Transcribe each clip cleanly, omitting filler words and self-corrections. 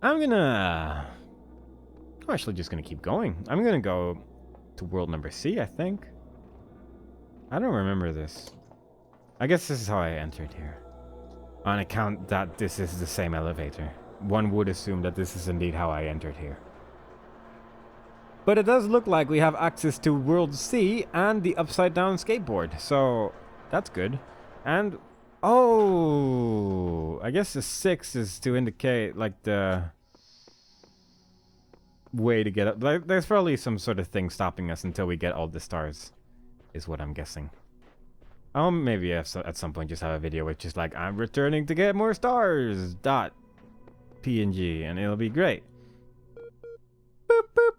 I'm actually just gonna keep going. I'm gonna go to world number C, I think. I don't remember this. I guess this is how I entered here. On account that this is the same elevator. One would assume that this is indeed how I entered here. But it does look like we have access to World C and the upside down skateboard. So that's good. And oh, I guess the 6 is to indicate like the way to get up. Like, there's probably some sort of thing stopping us until we get all the stars, is what I'm guessing. I'll maybe at some point just have a video with just like, I'm returning to get more stars, .png, and it'll be great. Boop, boop.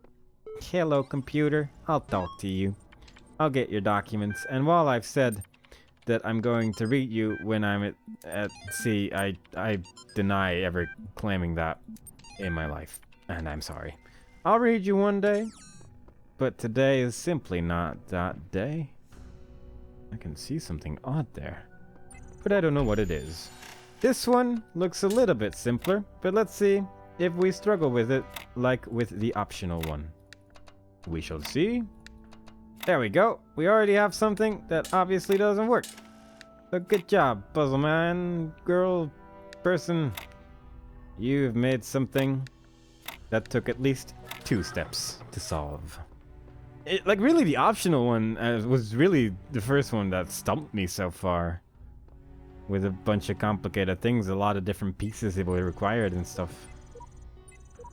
Hello, computer. I'll talk to you. I'll get your documents, and while I've said that I'm going to read you when I'm at sea, I deny ever claiming that in my life, and I'm sorry. I'll read you one day, but today is simply not that day. I can see something odd there, but I don't know what it is. This one looks a little bit simpler, but let's see if we struggle with it like with the optional one. We shall see. There we go. We already have something that obviously doesn't work. But good job, puzzle man, girl, person. You've made something that took at least 2 steps to solve. Like, really, the optional one was really the first one that stumped me so far. With a bunch of complicated things, a lot of different pieces it were required and stuff.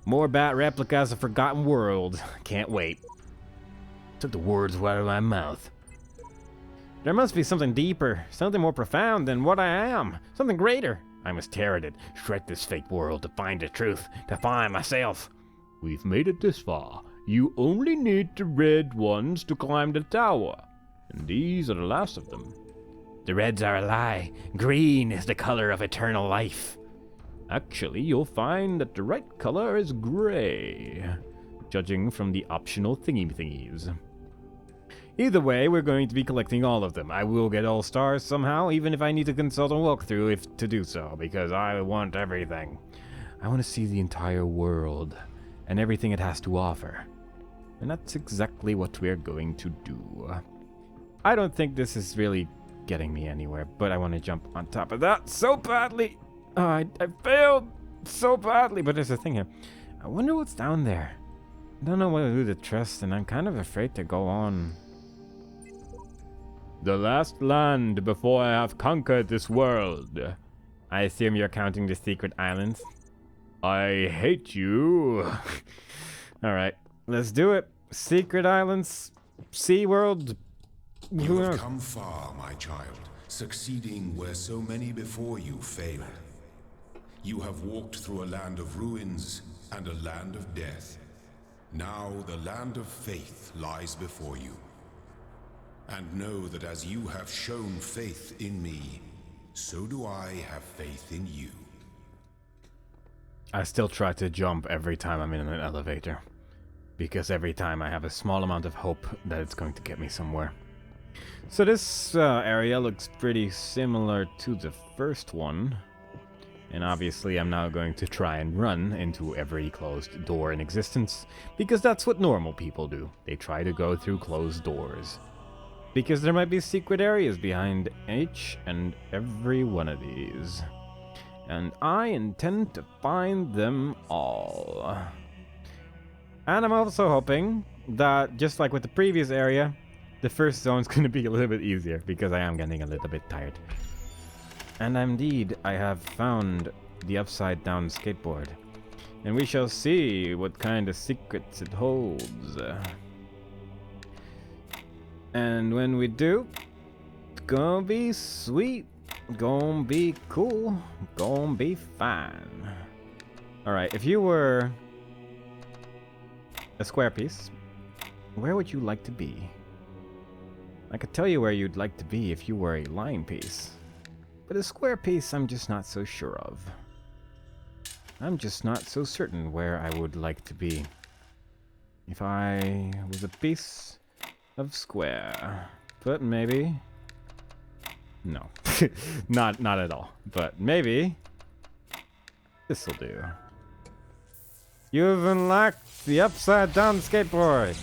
More bat replicas of Forgotten World. Can't wait. Took the words right out of my mouth. There must be something deeper, something more profound than what I am. Something greater. I must tear at it, shred this fake world to find the truth, to find myself. We've made it this far. You only need the red ones to climb the tower. And these are the last of them. The reds are a lie. Green is the color of eternal life. Actually, you'll find that the right color is gray, judging from the optional thingies. Either way, we're going to be collecting all of them. I will get all stars somehow, even if I need to consult a walkthrough to do so, because I want everything. I want to see the entire world, and everything it has to offer. And that's exactly what we're going to do. I don't think this is really getting me anywhere, but I want to jump on top of that so badly. I failed so badly, but there's a thing here. I wonder what's down there. I don't know what to do to trust, and I'm kind of afraid to go on. The last land before I have conquered this world. I assume you're counting the secret islands. I hate you. Alright, let's do it. Secret islands, Sea World. You have come far, my child, succeeding where so many before you failed. You have walked through a land of ruins and a land of death. Now the land of faith lies before you. And know that as you have shown faith in me, so do I have faith in you. I still try to jump every time I'm in an elevator, because every time I have a small amount of hope that it's going to get me somewhere. So this area looks pretty similar to the first one. And obviously I'm now going to try and run into every closed door in existence, because that's what normal people do. They try to go through closed doors. Because there might be secret areas behind each and every one of these. And I intend to find them all. And I'm also hoping that, just like with the previous area, the first zone's going to be a little bit easier, because I am getting a little bit tired. And indeed, I have found the upside down skateboard. And we shall see what kind of secrets it holds. And when we do, it's gonna be sweet, gonna be cool, gonna be fine. Alright, if you were a square piece, where would you like to be? I could tell you where you'd like to be if you were a line piece. But a square piece, I'm just not so sure of. I'm just not so certain where I would like to be. If I was a piece of square. But maybe... No. not at all. But maybe... this'll do. You've unlocked the upside down skateboard.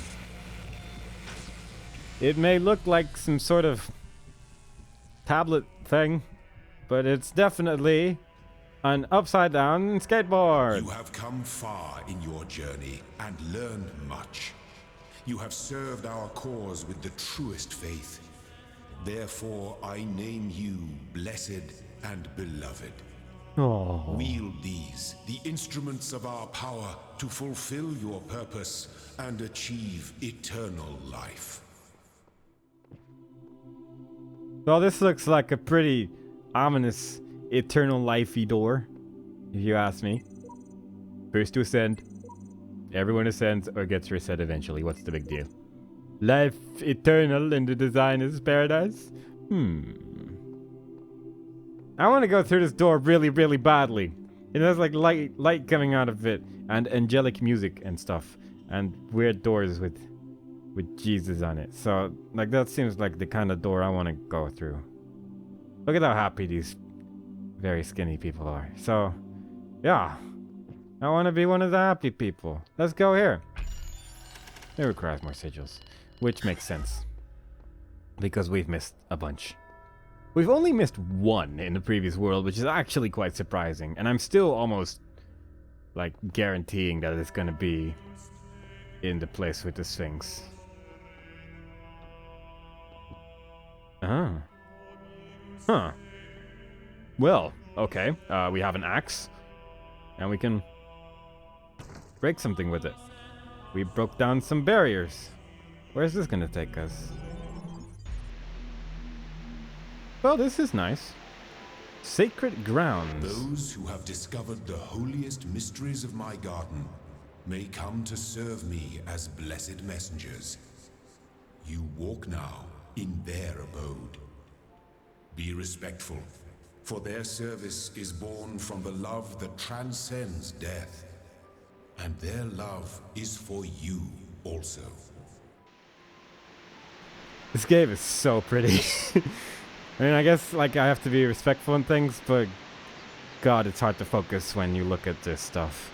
It may look like some sort of tablet thing, but it's definitely an upside down skateboard. You have come far in your journey and learned much. You have served our cause with the truest faith. Therefore, I name you blessed and beloved. Oh. Wield these, the instruments of our power, to fulfill your purpose and achieve eternal life. Well, this looks like a pretty ominous eternal lifey door, if you ask me. First to ascend. Everyone ascends or gets reset eventually. What's the big deal? Life eternal in the designer's paradise? I want to go through this door really, really badly. It has like light coming out of it, and angelic music and stuff, and weird doors with Jesus on it. So like that seems like the kind of door I want to go through. Look at how happy these very skinny people are. So yeah, I want to be one of the happy people. Let's go here. It requires more sigils, which makes sense because we've missed a bunch. We've only missed one in the previous world, which is actually quite surprising, and I'm still almost like guaranteeing that it's gonna be in the place with the Sphinx. Huh. Well, okay. We have an axe, and we can break something with it. We broke down some barriers. Where's this gonna take us? Well, this is nice. Sacred grounds. Those who have discovered the holiest mysteries of my garden may come to serve me as blessed messengers. You walk now in their abode. Be respectful, for their service is born from the love that transcends death. And their love is for you also. This game is so pretty. I mean, I guess like I have to be respectful in things, but God, it's hard to focus when you look at this stuff.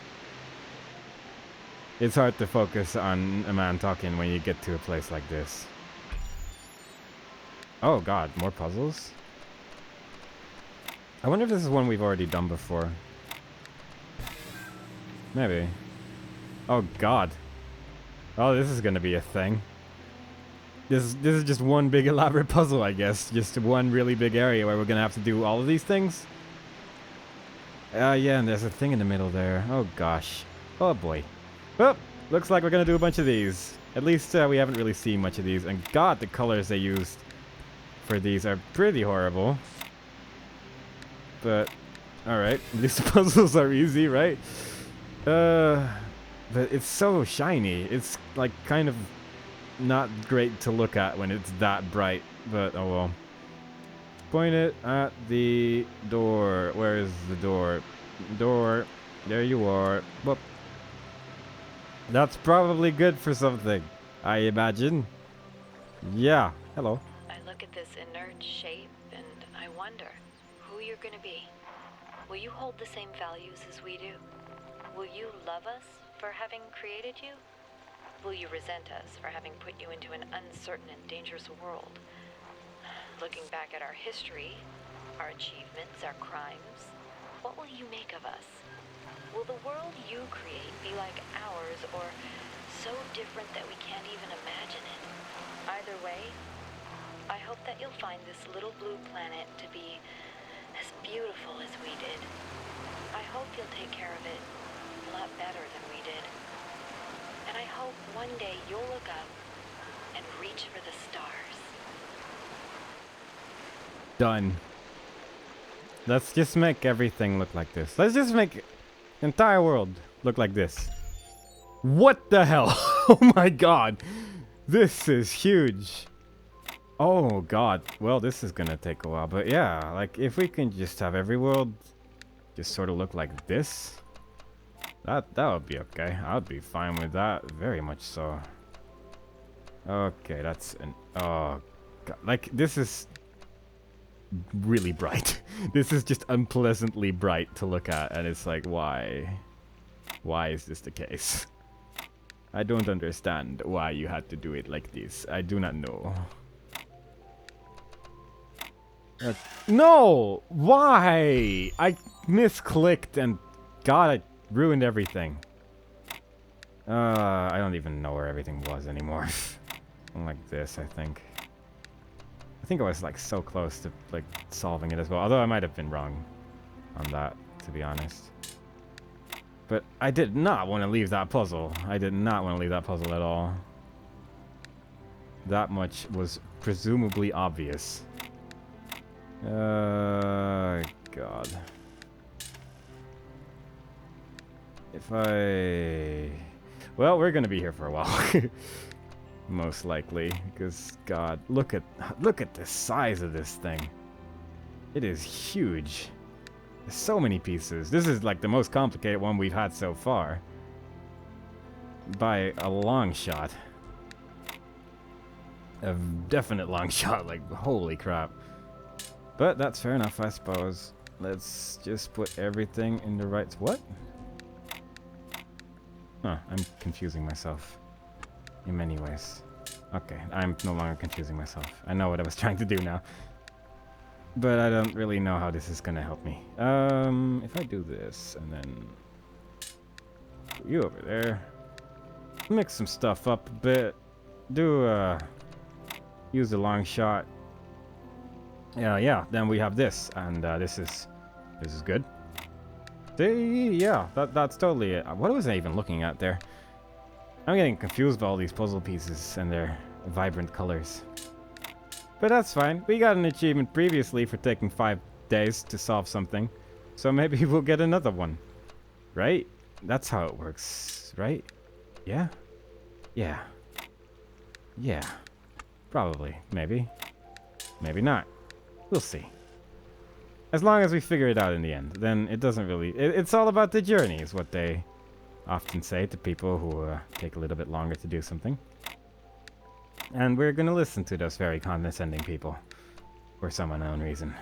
It's hard to focus on a man talking when you get to a place like this. Oh God, more puzzles? I wonder if this is one we've already done before. Maybe. Oh God. Oh, this is gonna be a thing. This is just one big elaborate puzzle, I guess. Just one really big area where we're gonna have to do all of these things. Yeah, and there's a thing in the middle there. Oh gosh. Oh boy. Well, looks like we're gonna do a bunch of these. At least we haven't really seen much of these. And God, the colors they used for these are pretty horrible. But, alright. At least the puzzles are easy, right? But it's so shiny. It's like kind of not great to look at when it's that bright, but oh well. Point it at the door. Where is the door? Door. There you are. Whoop. That's probably good for something, I imagine. Yeah. Hello. I look at this inert shape and I wonder who you're gonna be. Will you hold the same values as we do? Will you love us for having created you? Will you resent us for having put you into an uncertain and dangerous world? Looking back at our history, our achievements, our crimes, what will you make of us? Will the world you create be like ours, or so different that we can't even imagine it? Either way, I hope that you'll find this little blue planet to be as beautiful as we did. I hope you'll take care of it a lot better than we did. And I hope one day you'll look up and reach for the stars. Done. Let's just make everything look like this. Let's just make the entire world look like this. What the hell? Oh my God. This is huge. Oh God. Well, this is gonna take a while. But yeah, like if we can just have every world just sort of look like this. That would be okay. I would be fine with that. Very much so. Okay, that's an... Oh, God. Like, this is really bright. This is just unpleasantly bright to look at, and it's like, why? Why is this the case? I don't understand why you had to do it like this. I do not know. No! Why? I misclicked and God, I ruined everything. I don't even know where everything was anymore. Like this, I think. I think I was like so close to like solving it as well. Although I might have been wrong on that, to be honest. But I did not want to leave that puzzle. I did not want to leave that puzzle at all. That much was presumably obvious. God. If I... Well, we're gonna be here for a while. Most likely. Because, God, look at the size of this thing. It is huge. There's so many pieces. This is like the most complicated one we've had so far. By a long shot. A definite long shot, like, holy crap. But that's fair enough, I suppose. Let's just put everything in the right... What? Huh, I'm confusing myself. In many ways. Okay, I'm no longer confusing myself. I know what I was trying to do now. But I don't really know how this is gonna help me. If I do this, and then... Put you over there. Mix some stuff up a bit. Use the long shot. Yeah, then we have this, and this is good. Yeah, that's totally it. What was I even looking at there? I'm getting confused by all these puzzle pieces and their vibrant colors. But that's fine. We got an achievement previously for taking 5 days to solve something, so maybe we'll get another one. Right? That's how it works, right? Yeah? Yeah. Yeah. Probably. Maybe. Maybe not. We'll see. As long as we figure it out in the end, then it doesn't really... It's all about the journey, is what they often say to people who take a little bit longer to do something. And we're going to listen to those very condescending people. For some unknown reason.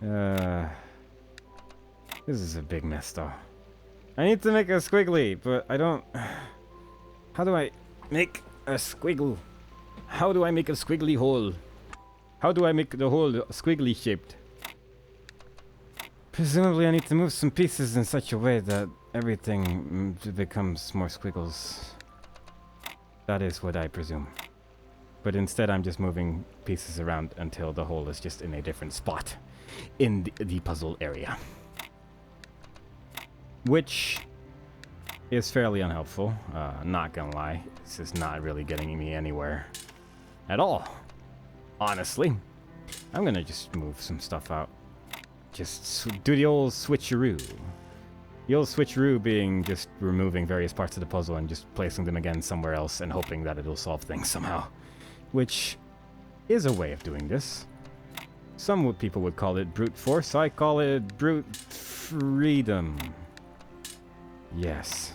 This is a big mess, though. I need to make a squiggly, but I don't... How do I make a squiggle? How do I make a squiggly hole? How do I make the hole squiggly shaped? Presumably I need to move some pieces in such a way that everything becomes more squiggles. That is what I presume. But instead I'm just moving pieces around until the hole is just in a different spot in the puzzle area. Which is fairly unhelpful, not gonna lie. This is not really getting me anywhere at all, honestly. I'm gonna just move some stuff out. Just do the old switcheroo. The old switcheroo being just removing various parts of the puzzle and just placing them again somewhere else and hoping that it'll solve things somehow. Which is a way of doing this. Some people would call it brute force. I call it brute freedom. Yes.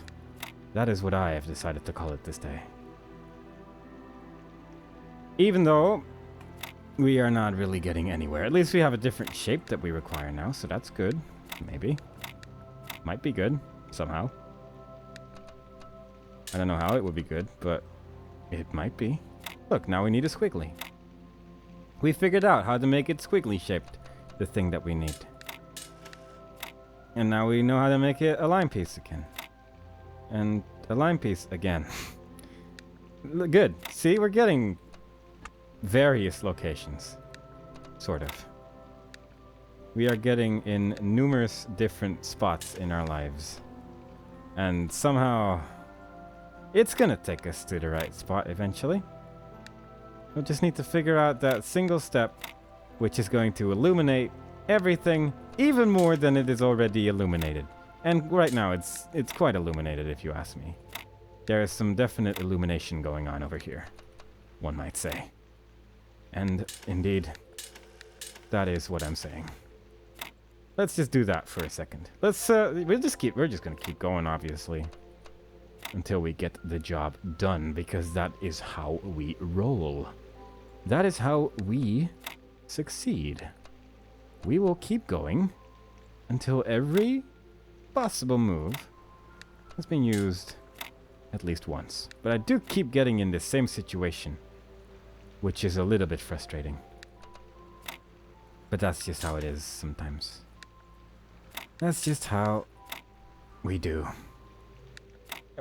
That is what I have decided to call it this day. Even though we are not really getting anywhere. At least we have a different shape that we require now, so that's good. Maybe. Might be good, somehow. I don't know how it would be good, but it might be. Look, now we need a squiggly. We figured out how to make it squiggly shaped, the thing that we need. And now we know how to make it a line piece again. And a line piece again. Good. See, we're getting various locations. Sort of. We are getting in numerous different spots in our lives. And somehow, it's gonna take us to the right spot eventually. We'll just need to figure out that single step, which is going to illuminate everything even more than it is already illuminated. And right now, it's quite illuminated, if you ask me. There is some definite illumination going on over here, one might say. And indeed, that is what I'm saying. Let's just do that for a second. Let's we're just gonna keep going, obviously, until we get the job done, because that is how we roll. That is how we succeed. We will keep going until every possible move It's been used at least once. But I do keep getting in the same situation, which is a little bit frustrating. But that's just how it is sometimes. That's just how we do.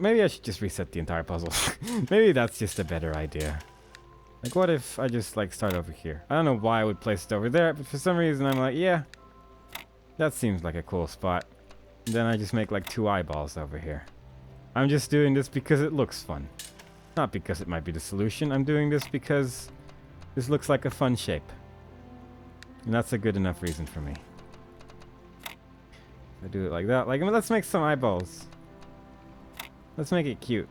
Maybe I should just reset the entire puzzle. Maybe that's just a better idea. Like, what if I just, like, start over here? I don't know why I would place it over there, but for some reason I'm like, yeah, that seems like a cool spot. And then I just make, like, 2 eyeballs over here. I'm just doing this because it looks fun. Not because it might be the solution. I'm doing this because this looks like a fun shape. And that's a good enough reason for me. I do it like that. Like, I mean, let's make some eyeballs. Let's make it cute.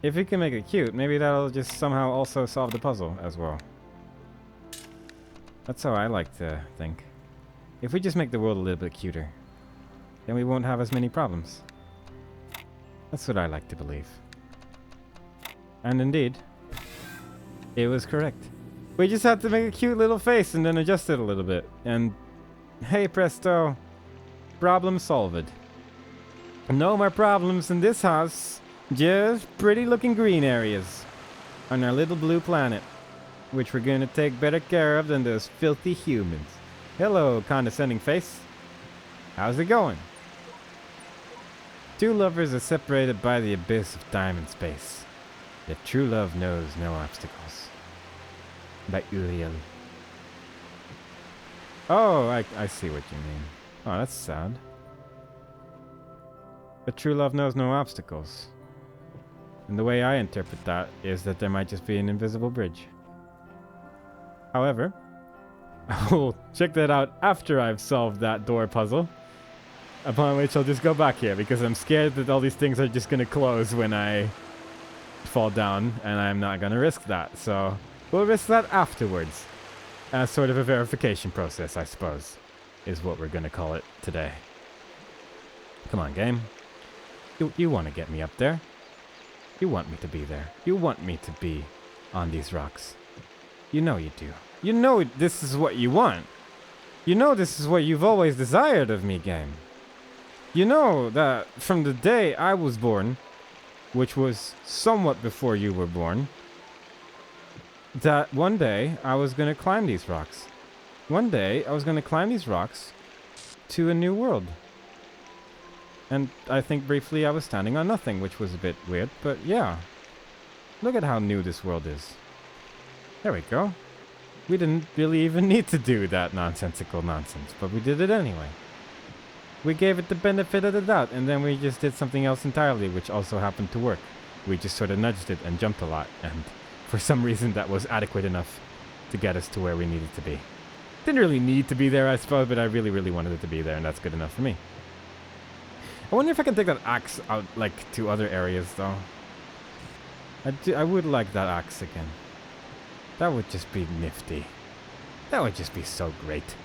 If we can make it cute, maybe that'll just somehow also solve the puzzle as well. That's how I like to think. If we just make the world a little bit cuter, then we won't have as many problems. That's what I like to believe. And indeed, it was correct. We just had to make a cute little face and then adjust it a little bit. And hey presto, problem solved. No more problems in this house. Just pretty looking green areas on our little blue planet, which we're gonna take better care of than those filthy humans. Hello, condescending face. How's it going? Two lovers are separated by the abyss of time and space, yet true love knows no obstacles. By Uriel. Oh, I see what you mean. Oh, that's sad. But true love knows no obstacles. And the way I interpret that is that there might just be an invisible bridge. However, I will check that out after I've solved that door puzzle. Upon which I'll just go back here because I'm scared that all these things are just going to close when I fall down, and I'm not going to risk that. So we'll risk that afterwards. As sort of a verification process, I suppose, is what we're going to call it today. Come on, game. You want to get me up there. You want me to be there. You want me to be on these rocks. You know you do. You know this is what you want. You know this is what you've always desired of me, game. You know that from the day I was born, which was somewhat before you were born, that one day I was going to climb these rocks. One day I was going to climb these rocks to a new world. And I think briefly I was standing on nothing, which was a bit weird, but yeah. Look at how new this world is. There we go. We didn't really even need to do that nonsensical nonsense, but we did it anyway. We gave it the benefit of the doubt, and then we just did something else entirely, which also happened to work. We just sort of nudged it and jumped a lot, and for some reason that was adequate enough to get us to where we needed to be. Didn't really need to be there, I suppose, but I really, really wanted it to be there, and that's good enough for me. I wonder if I can take that axe out, like, to other areas, though. I would like that axe again. That would just be nifty. That would just be so great.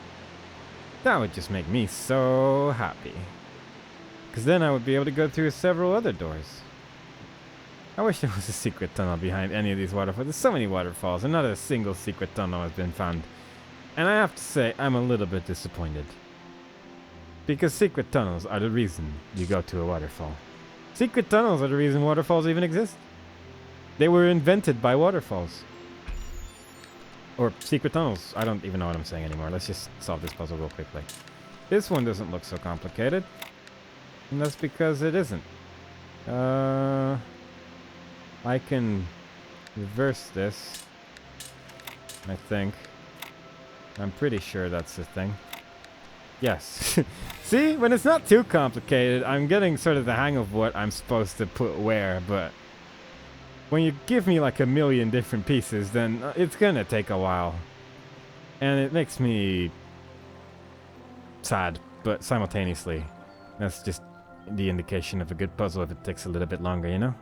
That would just make me so happy. Because then I would be able to go through several other doors. I wish there was a secret tunnel behind any of these waterfalls. There's so many waterfalls, and not a single secret tunnel has been found. And I have to say, I'm a little bit disappointed. Because secret tunnels are the reason you go to a waterfall. Secret tunnels are the reason waterfalls even exist. They were invented by waterfalls. Or secret tunnels. I don't even know what I'm saying anymore. Let's just solve this puzzle real quickly. This one doesn't look so complicated. And that's because it isn't. I can reverse this. I think. I'm pretty sure that's the thing. Yes. See, when it's not too complicated, I'm getting sort of the hang of what I'm supposed to put where, but when you give me like a million different pieces, then it's gonna take a while. And it makes me sad, but simultaneously, that's just the indication of a good puzzle if it takes a little bit longer, you know?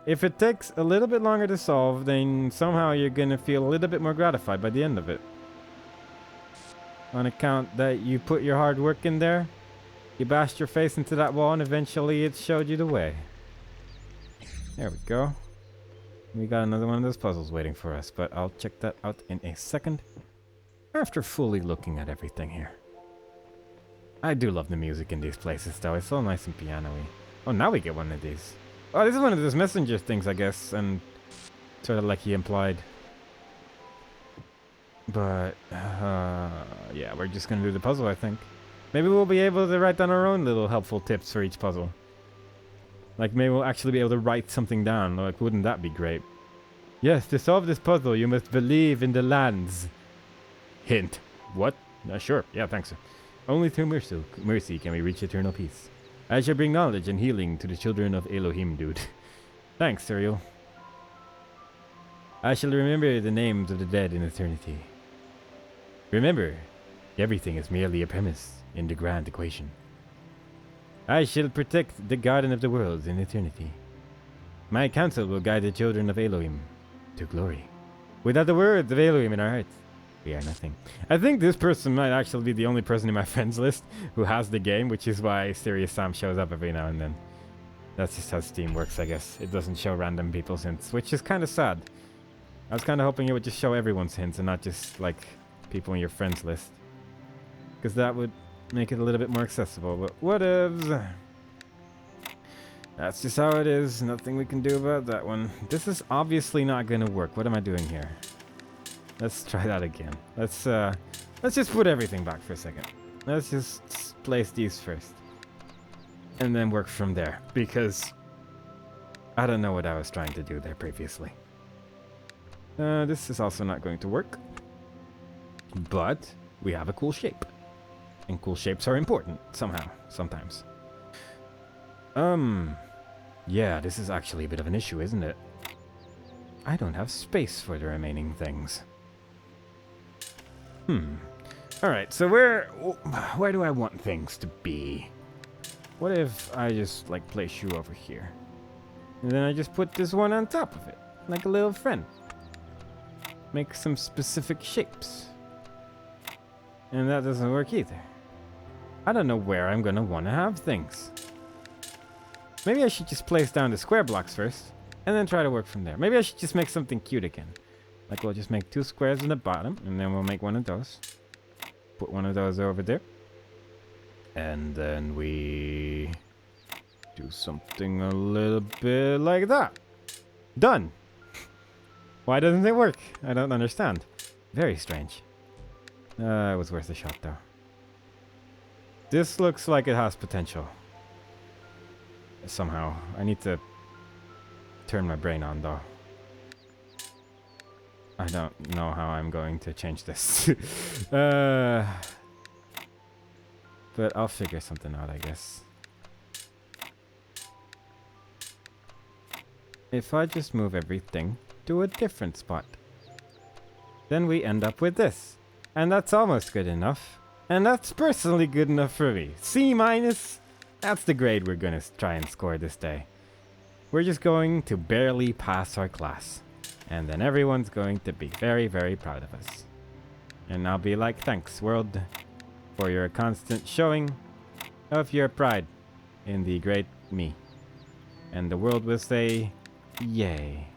If it takes a little bit longer to solve, then somehow you're gonna feel a little bit more gratified by the end of it. On account that you put your hard work in there, you bashed your face into that wall, and eventually it showed you the way. There we go. We got another one of those puzzles waiting for us, but I'll check that out in a second after fully looking at everything here. I do love the music in these places, though. It's so nice and piano-y. Oh, now we get one of these. Oh, this is one of those messenger things, I guess, and sort of like he implied. But, yeah, we're just gonna do the puzzle, I think. Maybe we'll be able to write down our own little helpful tips for each puzzle. Like, maybe we'll actually be able to write something down. Like, wouldn't that be great? Yes, to solve this puzzle, you must believe in the lands. Hint. What? Sure. Yeah, thanks. Only through mercy can we reach eternal peace. I shall bring knowledge and healing to the children of Elohim, dude. Thanks, Serial. I shall remember the names of the dead in eternity. Remember, everything is merely a premise in the grand equation. I shall protect the garden of the worlds in eternity. My counsel will guide the children of Elohim to glory. Without the words of Elohim in our hearts, we are nothing. I think this person might actually be the only person in my friends list who has the game, which is why Serious Sam shows up every now and then. That's just how Steam works, I guess. It doesn't show random people's hints, which is kind of sad. I was kind of hoping it would just show everyone's hints and not just, like, people in your friends list. Because that would make it a little bit more accessible, but whatevs. That's just how it is. Nothing we can do about that one. This is obviously not going to work. What am I doing here? Let's try that again. Let's just put everything back for a second. Let's just place these first. And then work from there. Because I don't know what I was trying to do there previously. This is also not going to work. But we have a cool shape. And cool shapes are important somehow, sometimes. Yeah, this is actually a bit of an issue, isn't it? I don't have space for the remaining things. Alright, so where do I want things to be? What if I just, like, place you over here? And then I just put this one on top of it, like a little friend. Make some specific shapes. And that doesn't work either. I don't know where I'm gonna want to have things. Maybe I should just place down the square blocks first, and then try to work from there. Maybe I should just make something cute again. Like, we'll just make 2 squares in the bottom, and then we'll make one of those. Put one of those over there. And then we do something a little bit like that. Done! Why doesn't it work? I don't understand. Very strange. It was worth a shot, though. This looks like it has potential. Somehow. I need to turn my brain on, though. I don't know how I'm going to change this. But I'll figure something out, I guess. If I just move everything to a different spot, then we end up with this. And that's almost good enough. And that's personally good enough for me. C-. That's the grade we're gonna try and score this day. We're just going to barely pass our class. And then everyone's going to be very, very proud of us. And I'll be like, thanks, world, for your constant showing of your pride in the great me. And the world will say, yay.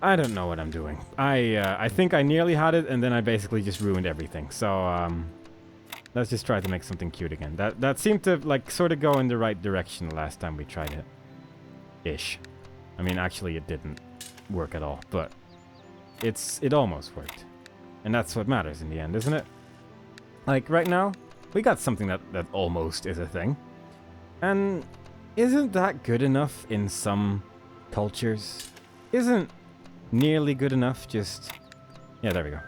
I don't know what I'm doing. I think I nearly had it, and then I basically just ruined everything. So, let's just try to make something cute again. That seemed to, like, sort of go in the right direction the last time we tried it. Ish. I mean, actually, it didn't work at all, but it almost worked. And that's what matters in the end, isn't it? Like, right now, we got something that almost is a thing. And isn't that good enough in some cultures? Isn't nearly good enough just... Yeah, there we go.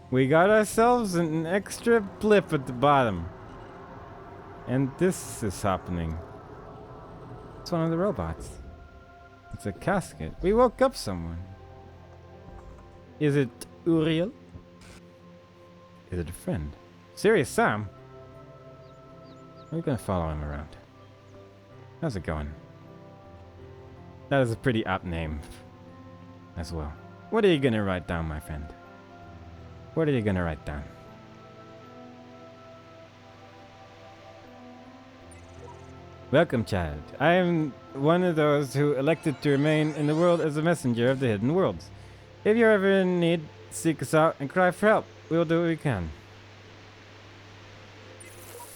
We got ourselves an extra blip at the bottom. And this is happening. It's one of the robots. It's a casket. We woke up someone. Is it Uriel? Is it a friend? Serious Sam? We're gonna follow him around. How's it going? That is a pretty apt name as well. What are you gonna write down, my friend? What are you gonna write down? Welcome, child. I am one of those who elected to remain in the world as a messenger of the hidden worlds. If you're ever in need seek us out and cry for help. We will do what we can.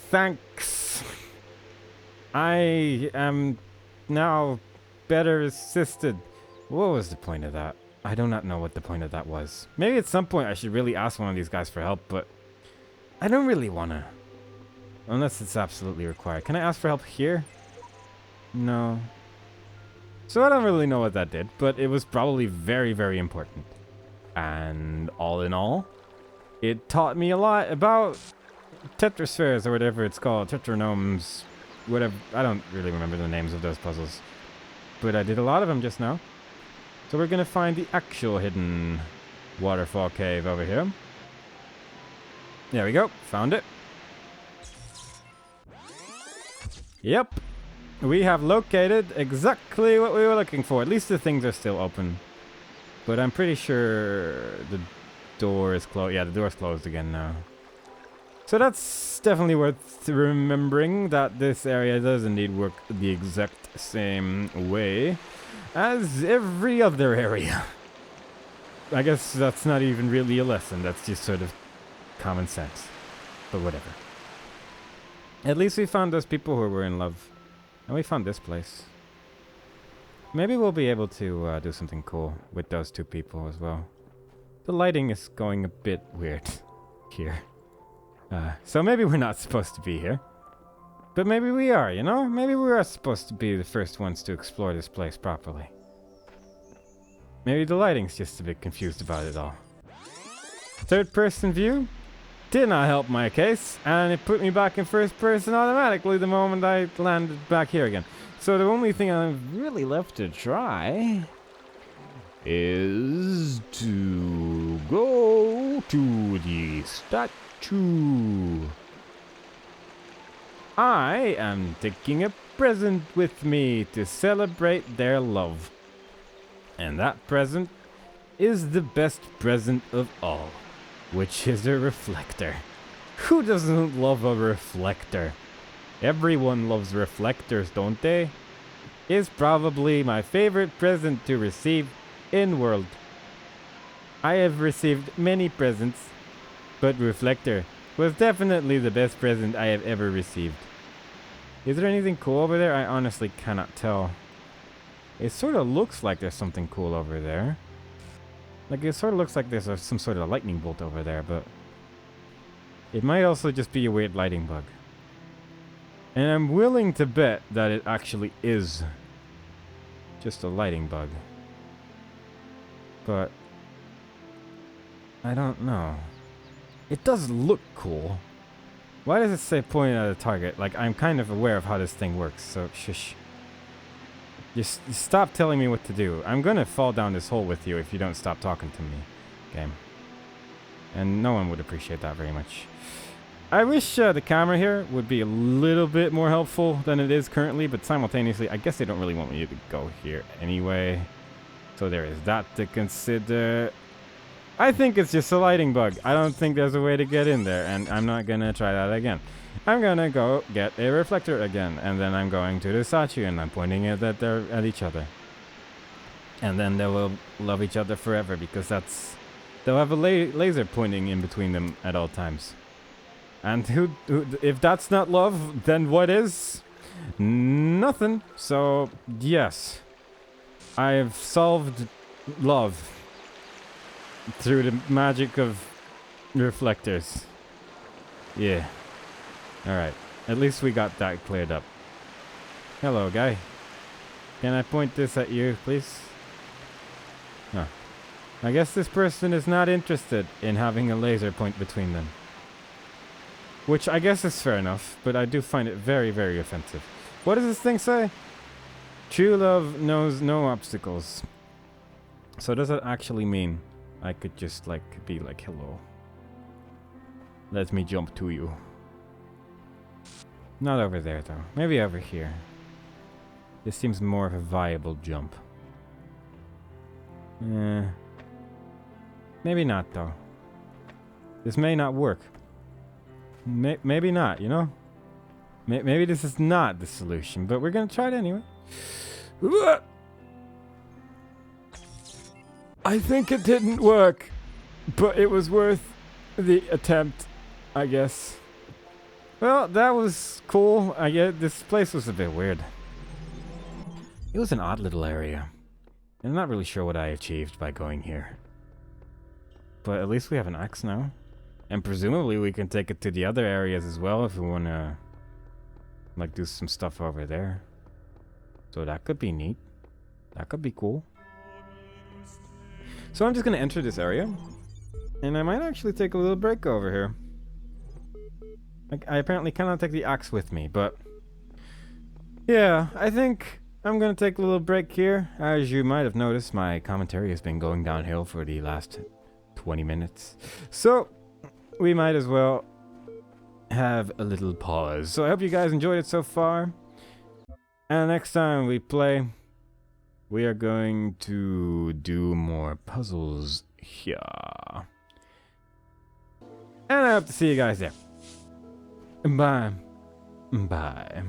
Thanks. I am now better assisted. What was the point of that? I do not know what the point of that was. Maybe at some point I should really ask one of these guys for help, but I don't really want to. Unless it's absolutely required. Can I ask for help here? No. So I don't really know what that did, but it was probably very, very important. And all in all, it taught me a lot about tetraspheres or whatever it's called. Tetranomes. Whatever. I don't really remember the names of those puzzles. But I did a lot of them just now. So we're going to find the actual hidden waterfall cave over here. There we go. Found it. Yep. We have located exactly what we were looking for. At least the things are still open. But I'm pretty sure the door is closed. Yeah, the door's closed again now. So that's definitely worth remembering, that this area does indeed work the exact same way as every other area. I guess that's not even really a lesson. That's just sort of common sense. But whatever. At least we found those people who were in love. And we found this place. Maybe we'll be able to do something cool with those two people as well. The lighting is going a bit weird here. So maybe we're not supposed to be here. But maybe we are, you know? Maybe we are supposed to be the first ones to explore this place properly. Maybe the lighting's just a bit confused about it all. Third person view did not help my case, and it put me back in first person automatically the moment I landed back here again. So the only thing I've really left to try is to go to the statue. I am taking a present with me to celebrate their love. And that present is the best present of all, which is a reflector. Who doesn't love a reflector? Everyone loves reflectors, don't they? Is probably my favorite present to receive in world. I have received many presents, but reflector was definitely the best present I have ever received. Is there anything cool over there? I honestly cannot tell. It sort of looks like there's something cool over there. Like, it sort of looks like there's some sort of lightning bolt over there, but it might also just be a weird lighting bug. And I'm willing to bet that it actually is just a lighting bug. But I don't know. It does look cool. Why does it say pointing at a target? Like, I'm kind of aware of how this thing works, so shush. Just stop telling me what to do. I'm gonna fall down this hole with you if you don't stop talking to me, game. And no one would appreciate that very much. I wish the camera here would be a little bit more helpful than it is currently, but simultaneously, I guess they don't really want me to go here anyway. So there is that to consider. I think it's just a lighting bug. I don't think there's a way to get in there, and I'm not gonna try that again. I'm gonna go get a reflector again, and then I'm going to the statue, and I'm pointing it at each other. And then they will love each other forever, because they'll have a laser pointing in between them at all times. And if that's not love, then what is? Nothing. So, yes. I've solved love through the magic of reflectors. Yeah. Alright. At least we got that cleared up. Hello, guy. Can I point this at you, please? Huh. I guess this person is not interested in having a laser point between them. Which I guess is fair enough, but I do find it very, very offensive. What does this thing say? True love knows no obstacles. So does that actually mean I could just be like, hello? Let me jump to you. Not over there though. Maybe over here. This seems more of a viable jump. Maybe not though. This may not work. Maybe not, you know? Maybe this is not the solution, but we're gonna try it anyway. I think it didn't work. But it was worth the attempt, I guess. Well, that was cool. I get this place was a bit weird. It was an odd little area. I'm not really sure what I achieved by going here. But at least we have an axe now. And presumably we can take it to the other areas as well if we want to like do some stuff over there. So that could be neat. That could be cool. So I'm just going to enter this area. And I might actually take a little break over here. I apparently cannot take the axe with me, but yeah, I think I'm going to take a little break here. As you might have noticed, my commentary has been going downhill for the last 20 minutes. So we might as well have a little pause. So I hope you guys enjoyed it so far. And next time we play, we are going to do more puzzles here. And I hope to see you guys there. Bye. Bye.